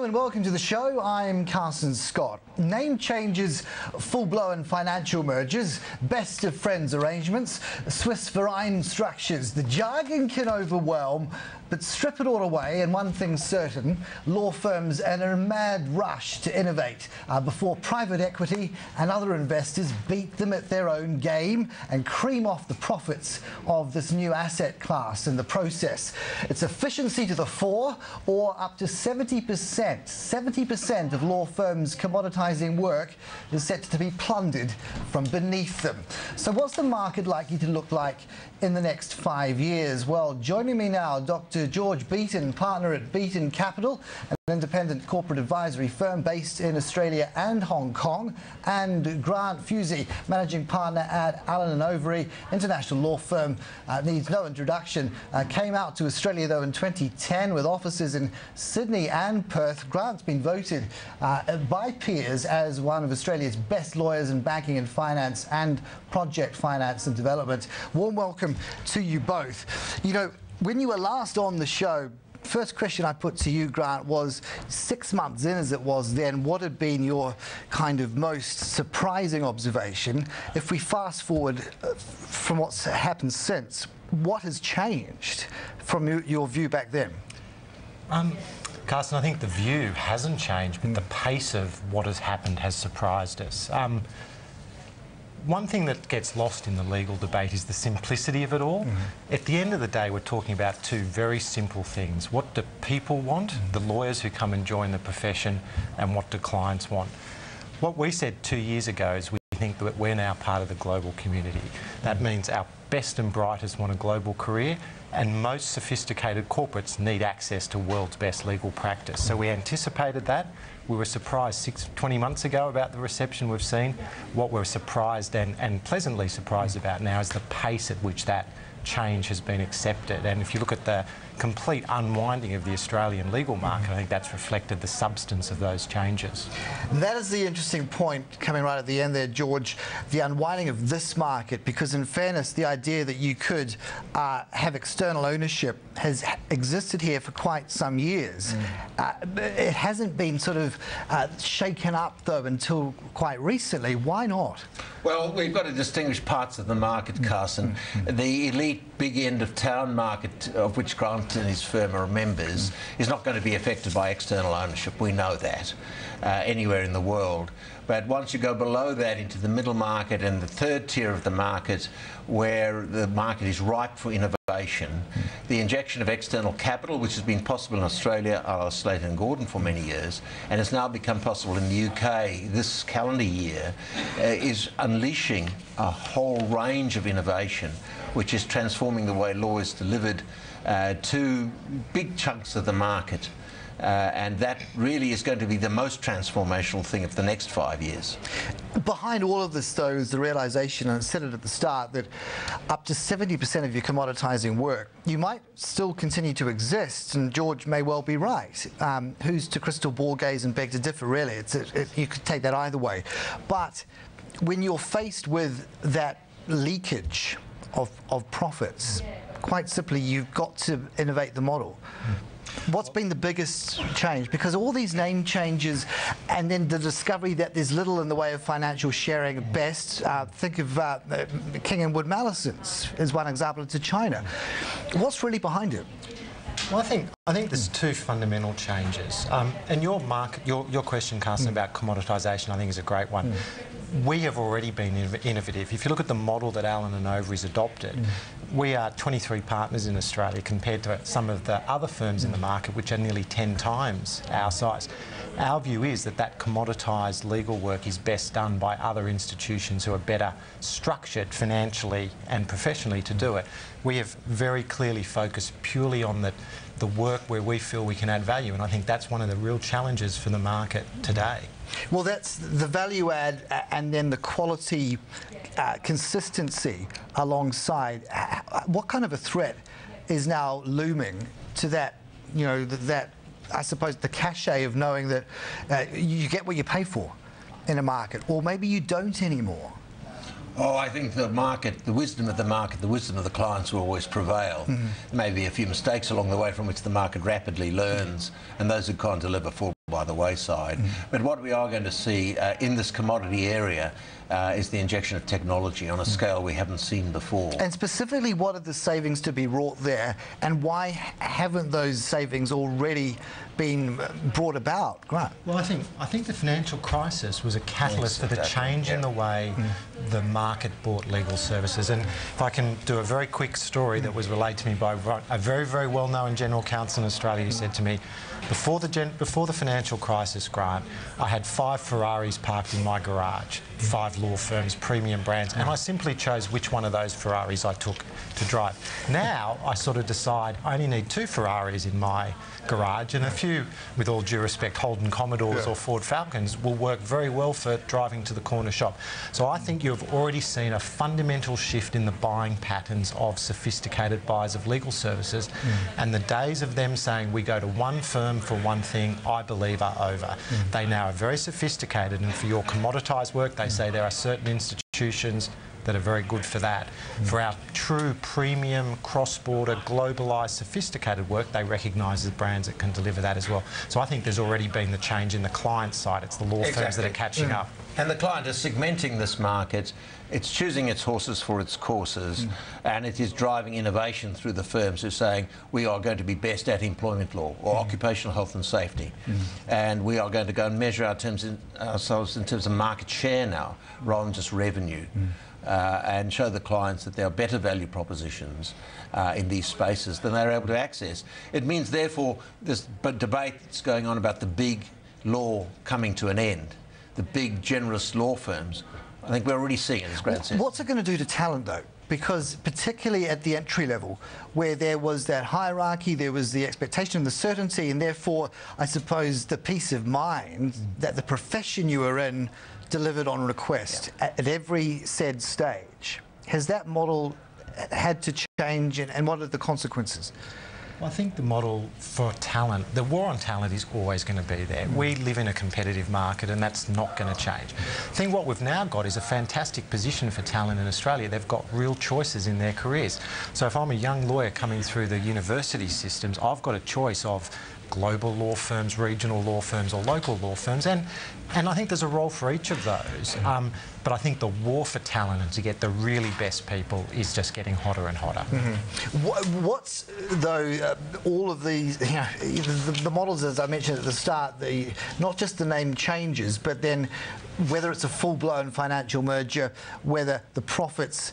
gentlemen, welcome to the show. I'm Carson Scott. Name changes, full-blown financial mergers, best of friends arrangements, Swiss Verein structures. The jargon can overwhelm, but strip it all away and one thing's certain, law firms are in a mad rush to innovate before private equity and other investors beat them at their own game and cream off the profits of this new asset class in the process. It's efficiency to the fore, or up to 70% of law firms' commoditizing work is set to be plundered from beneath them. So what's the market likely to look like in the next 5 years? Well, joining me now, Dr. George Beaton, partner at Beaton Capital, an independent corporate advisory firm based in Australia and Hong Kong, and Grant Fuzi, managing partner at Allen & Overy, international law firm, needs no introduction. Came out to Australia, though, in 2010 with offices in Sydney and Perth. Grant's been voted by peers as one of Australia's best lawyers in banking and finance and project finance and development. Warm welcome to you both. You know, when you were last on the show, first question I put to you, Grant, was 6 months in as it was then, what had been your kind of most surprising observation? If we fast forward from what's happened since, what has changed from your view back then? Carson, I think the view hasn't changed, but the pace of what has happened has surprised us. One thing that gets lost in the legal debate is the simplicity of it all. At the end of the day, we're talking about two very simple things. What do people want, the lawyers who come and join the profession, and what do clients want? What we said 2 years ago is we think that we're now part of the global community. That means our best and brightest want a global career, and most sophisticated corporates need access to world's best legal practice. So we anticipated that. We were surprised 20 months ago about the reception we've seen. What we're surprised and pleasantly surprised about now is the pace at which that change has been accepted. And if you look at the complete unwinding of the Australian legal market, I think that's reflected the substance of those changes. That is the interesting point coming right at the end there, George, the unwinding of this market, because in fairness, the idea that you could have external ownership has existed here for quite some years. It hasn't been sort of shaken up, though, until quite recently. Why not? Well, we've got to distinguish parts of the market, Carson. The elite big end of town market, of which Grant and his firm are members, is not going to be affected by external ownership. We know that anywhere in the world. But once you go below that into the middle market and the third tier of the market, where the market is ripe for innovation, the injection of external capital, which has been possible in Australia, a la Slater & Gordon for many years, and has now become possible in the UK this calendar year, is unleashing a whole range of innovation, which is transforming the way law is delivered to big chunks of the market. And that really is going to be the most transformational thing of the next 5 years. Behind all of this, though, is the realisation, and I said it at the start, that up to 70% of your commoditizing work, you might still continue to exist, and George may well be right. Who's to crystal ball gaze and beg to differ, really? You could take that either way. But when you're faced with that leakage of profits, quite simply, you've got to innovate the model. What's been the biggest change? Because all these name changes and then the discovery that there's little in the way of financial sharing at best. Think of King & Wood Mallesons as one example to China. What's really behind it? Well, I think there's two fundamental changes. And your question, Carson, about commoditisation, I think is a great one. We have already been innovative. If you look at the model that Allen & Overy's adopted, we are 23 partners in Australia compared to some of the other firms in the market, which are nearly 10 times our size. Our view is that that commoditised legal work is best done by other institutions who are better structured financially and professionally to do it. We have very clearly focused purely on the work where we feel we can add value, and I think that's one of the real challenges for the market today. Well, that's the value add and then the quality consistency alongside. What kind of a threat is now looming to that, you know, that I suppose the cachet of knowing that you get what you pay for in a market, or maybe you don't anymore? Oh, I think the market, the wisdom of the market, the wisdom of the clients will always prevail. Maybe a few mistakes along the way from which the market rapidly learns, and those who can't deliver fall by the wayside. But what we are going to see in this commodity area is the injection of technology on a scale we haven't seen before. And specifically, what are the savings to be wrought there, and why haven't those savings already been brought about? Grant? Well, I think the financial crisis was a catalyst for the change in the way the market bought legal services. And if I can do a very quick story that was relayed to me by a very, very well-known general counsel in Australia, who said to me, before the financial crisis, Grant, I had 5 Ferraris parked in my garage, 5 law firms, premium brands, and I simply chose which one of those Ferraris I took to drive. Now I sort of decide I only need 2 Ferraris in my garage, and a few, with all due respect, Holden Commodores or Ford Falcons will work very well for driving to the corner shop. So I think you've already seen a fundamental shift in the buying patterns of sophisticated buyers of legal services, and the days of them saying we go to one firm for one thing, I believe, are over. They now are very sophisticated, and for your commoditised work, they say there are certain institutions that are very good for that. For our true premium, cross-border, globalised, sophisticated work, they recognise the brands that can deliver that as well. So I think there's already been the change in the client side. It's the law firms that are catching up. And the client is segmenting this market, it's choosing its horses for its courses, and it is driving innovation through the firms who are saying we are going to be best at employment law or occupational health and safety, and we are going to go and measure ourselves in terms of market share now rather than just revenue. And show the clients that there are better value propositions in these spaces than they're able to access. It means, therefore, this debate that's going on about the big law coming to an end, the big generous law firms, I think we're already seeing it, as Grant said. What's it going to do to talent, though? Because particularly at the entry level, where there was that hierarchy, there was the expectation, the certainty, and therefore, I suppose, the peace of mind that the profession you were in delivered on request at every said stage. Has that model had to change, and what are the consequences? Well, I think the model for talent, the war on talent is always going to be there. We live in a competitive market, and that's not going to change. I think what we've now got is a fantastic position for talent in Australia. They've got real choices in their careers. So if I'm a young lawyer coming through the university systems, I've got a choice of global law firms, regional law firms or local law firms, and I think there's a role for each of those. But I think the war for talent and to get the really best people is just getting hotter and hotter. What's, though, all of these, you know, the models, as I mentioned at the start, not just the name changes, but then whether it's a full-blown financial merger, whether the profits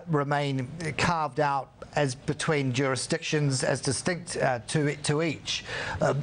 remain carved out as between jurisdictions, as distinct to each. Are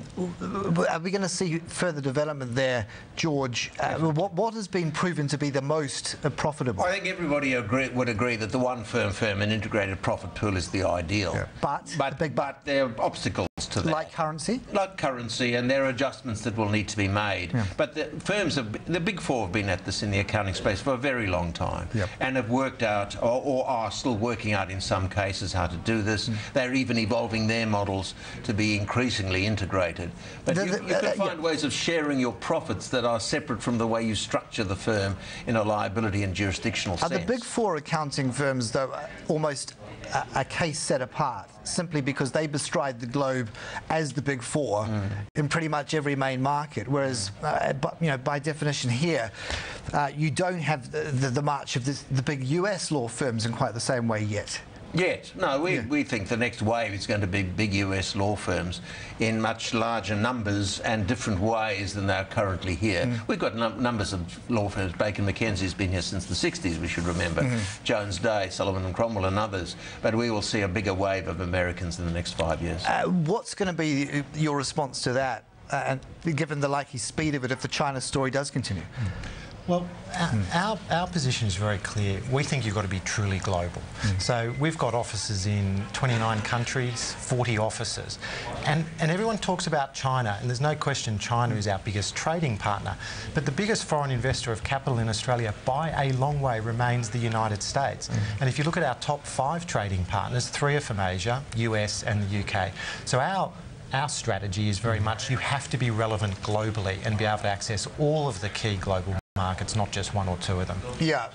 we going to see further development there, George? What has been proven to be the most profitable? I think everybody would agree that the one firm, an integrated profit pool, is the ideal. Yeah. But there are obstacles to that. Like currency? Like currency, and there are adjustments that will need to be made. Yeah. But the Big Four have been at this in the accounting space for a very long time, and have worked out, or are still working out in some cases, how to do this. They're even evolving their models to be increasingly integrated. But you can find ways of sharing your profits that are separate from the way you structure the firm in a liability and jurisdictional sense. Are the Big Four accounting firms, though, almost a case set apart, simply because they bestride the globe as the Big Four in pretty much every main market, whereas, you know, by definition here, you don't have the march of the big US law firms in quite the same way yet? Yet. No, we think the next wave is going to be big US law firms in much larger numbers and different ways than they are currently here. We've got numbers of law firms. Bacon McKenzie's been here since the 60s, we should remember. Jones Day, Sullivan and Cromwell and others. But we will see a bigger wave of Americans in the next 5 years. What's going to be your response to that, and given the likely speed of it if the China story does continue? Well, our position is very clear. We think you've got to be truly global. So we've got offices in 29 countries, 40 offices. And everyone talks about China, and there's no question China is our biggest trading partner. But the biggest foreign investor of capital in Australia, by a long way, remains the United States. And if you look at our top 5 trading partners, 3 are from Asia, US and the UK. So our strategy is very much you have to be relevant globally and be able to access all of the key global markets, not just 1 or 2 of them. Yeah.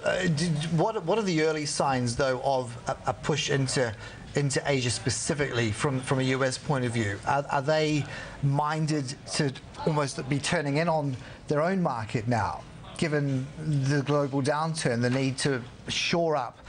What are the early signs, though, of a push into into Asia specifically from a US point of view? Are they minded to almost be turning in on their own market now, given the global downturn, the need to shore up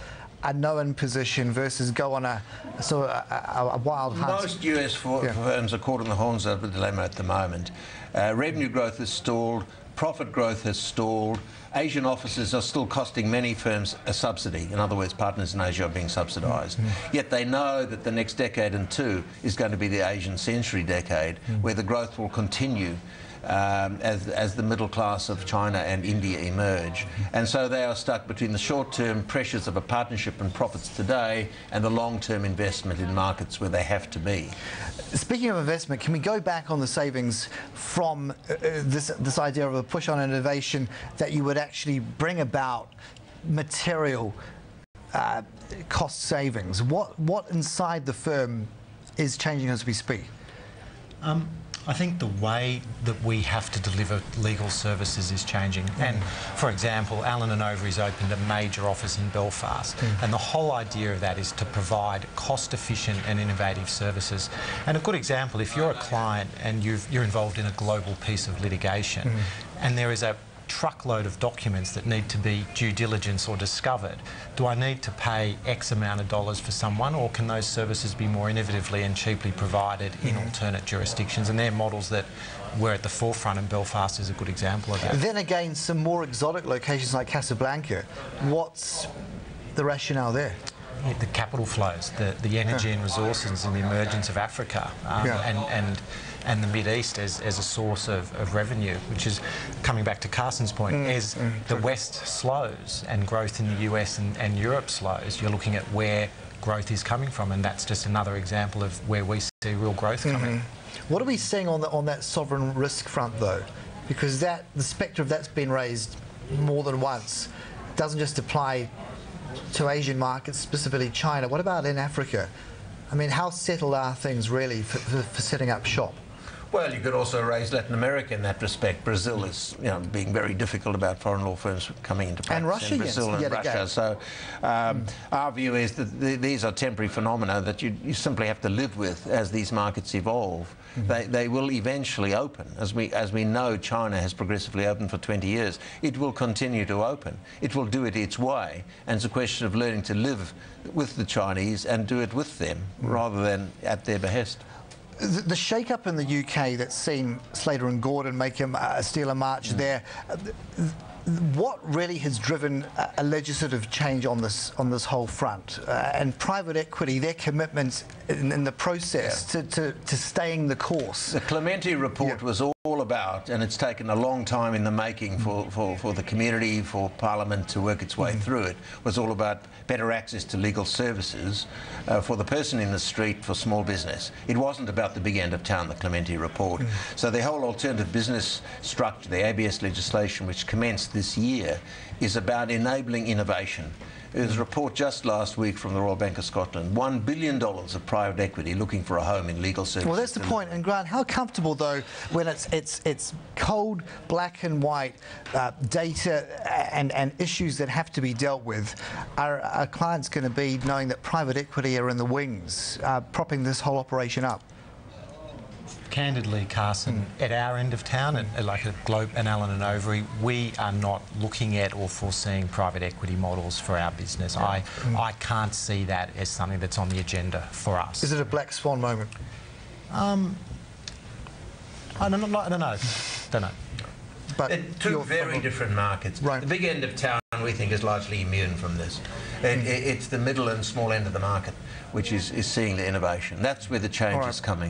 a known position versus go on a sort of a wild hunt? Most US firms are caught in the horns of the dilemma at the moment. Revenue growth has stalled, profit growth has stalled. Asian offices are still costing many firms a subsidy. In other words, partners in Asia are being subsidised. Yet they know that the next decade and two is going to be the Asian century decade, where the growth will continue as the middle class of China and India emerge. And so they are stuck between the short-term pressures of a partnership and profits today and the long-term investment in markets where they have to be. Speaking of investment, can we go back on the savings from this idea of a push on innovation, that you would actually bring about material cost savings? What inside the firm is changing as we speak? I think the way that we have to deliver legal services is changing. And, for example, Allen & Overy's opened a major office in Belfast. And the whole idea of that is to provide cost-efficient and innovative services. And a good example, if you're a client and you're involved in a global piece of litigation, and there is a truckload of documents that need to be due diligence or discovered, do I need to pay X amount of dollars for someone, or can those services be more innovatively and cheaply provided in alternate jurisdictions? And they're models that we're at the forefront, and Belfast is a good example of that. Then again, some more exotic locations like Casablanca, what's the rationale there? The capital flows, the energy and resources, and the emergence of Africa and the Mid East as a source of revenue, which is, coming back to Carson's point, as the West slows and growth in the US and Europe slows, you're looking at where growth is coming from, and that's just another example of where we see real growth coming. What are we seeing on that sovereign risk front, though? Because the spectre of that's been raised more than once. It doesn't just apply to Asian markets, specifically China. What about in Africa? I mean, how settled are things really for setting up shop? Well, you could also raise Latin America in that respect. Brazil is, being very difficult about foreign law firms coming into practice. And Russia, in Brazil and Russia. Again. So our view is that these are temporary phenomena that you simply have to live with as these markets evolve. They will eventually open. As we know, China has progressively opened for 20 years. It will continue to open. It will do it its way. And it's a question of learning to live with the Chinese and do it with them rather than at their behest. The shake-up in the UK that's seen Slater and Gordon make him steal a march there, what really has driven a legislative change on this whole front? And private equity, their commitment in the process to staying the course. The Clementi report was all about, and it's taken a long time in the making for the community, for Parliament to work its way through it, was all about better access to legal services for the person in the street, for small business. It wasn't about the big end of town, the Clementi report. So the whole alternative business structure, the ABS legislation, which commenced this year, is about enabling innovation. There was a report just last week from the Royal Bank of Scotland, $1 billion of private equity looking for a home in legal services. Well, that's the point. And Grant, how comfortable, though, when it's cold, black and white data and issues that have to be dealt with, are our clients going to be knowing that private equity are in the wings, propping this whole operation up? Candidly, Carson, at our end of town, like at Globe and Allen & Overy, we are not looking at or foreseeing private equity models for our business. I can't see that as something that's on the agenda for us. Is it a black swan moment? I don't know. But two very different markets. Right. The big end of town, we think, is largely immune from this. It's the middle and small end of the market which is seeing the innovation. That's where the change is coming.